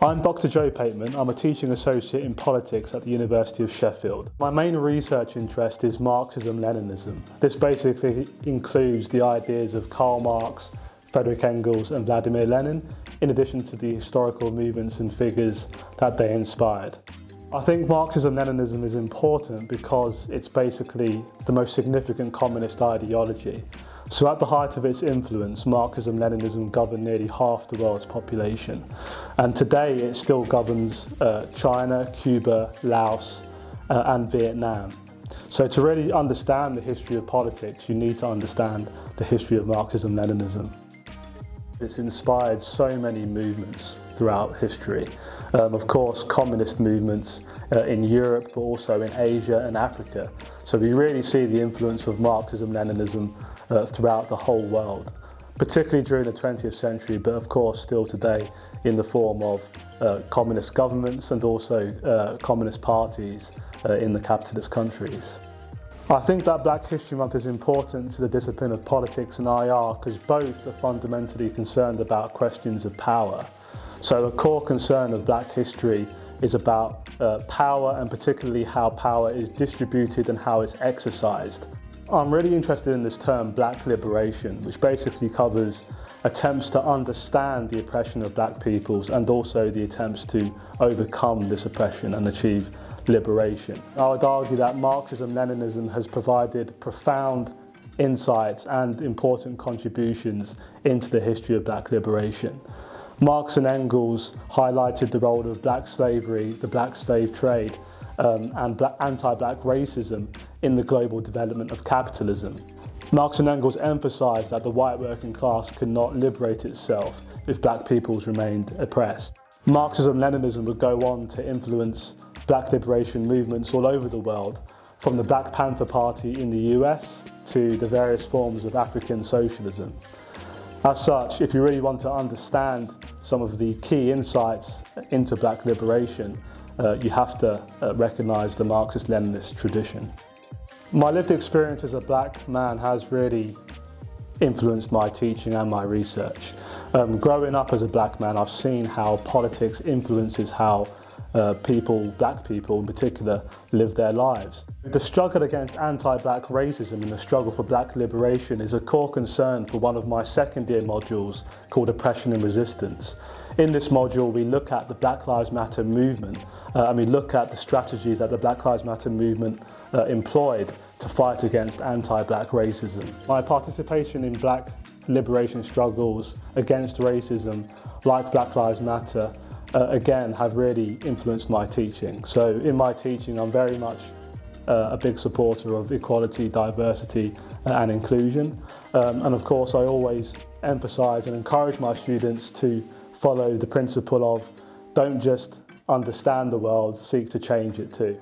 I'm Dr. Joe Pateman. I'm a teaching associate in politics at the University of Sheffield. My main research interest is Marxism-Leninism. This basically includes the ideas of Karl Marx, Friedrich Engels and Vladimir Lenin, in addition to the historical movements and figures that they inspired. I think Marxism-Leninism is important because it's basically the most significant communist ideology. So at the height of its influence, Marxism-Leninism governed nearly half the world's population. And today it still governs China, Cuba, Laos and Vietnam. So to really understand the history of politics, you need to understand the history of Marxism-Leninism. It's inspired so many movements throughout history. Of course, communist movements in Europe, but also in Asia and Africa. So we really see the influence of Marxism-Leninism throughout the whole world, particularly during the 20th century, but of course still today in the form of communist governments and also communist parties in the capitalist countries. I think that Black History Month is important to the discipline of politics and IR because both are fundamentally concerned about questions of power. So a core concern of Black history is about power, and particularly how power is distributed and how it's exercised. I'm really interested in this term Black liberation, which basically covers attempts to understand the oppression of Black peoples and also the attempts to overcome this oppression and achieve liberation. I would argue that Marxism-Leninism has provided profound insights and important contributions into the history of Black liberation. Marx and Engels highlighted the role of Black slavery, the Black slave trade, and anti-Black racism in the global development of capitalism. Marx and Engels emphasised that the white working class could not liberate itself if Black peoples remained oppressed. Marxism-Leninism would go on to influence Black liberation movements all over the world, from the Black Panther Party in the US to the various forms of African socialism. As such, if you really want to understand some of the key insights into Black liberation, you have to recognise the Marxist-Leninist tradition. My lived experience as a Black man has really influenced my teaching and my research. Growing up as a Black man, I've seen how politics influences how Black people in particular, live their lives. The struggle against anti-Black racism and the struggle for Black liberation is a core concern for one of my second year modules called Oppression and Resistance. In this module, we look at the Black Lives Matter movement and we look at the strategies that the Black Lives Matter movement employed to fight against anti-Black racism. My participation in Black liberation struggles against racism, like Black Lives Matter, again, have really influenced my teaching. So in my teaching, I'm very much a big supporter of equality, diversity and inclusion. And of course, I always emphasise and encourage my students to follow the principle of don't just understand the world, seek to change it too.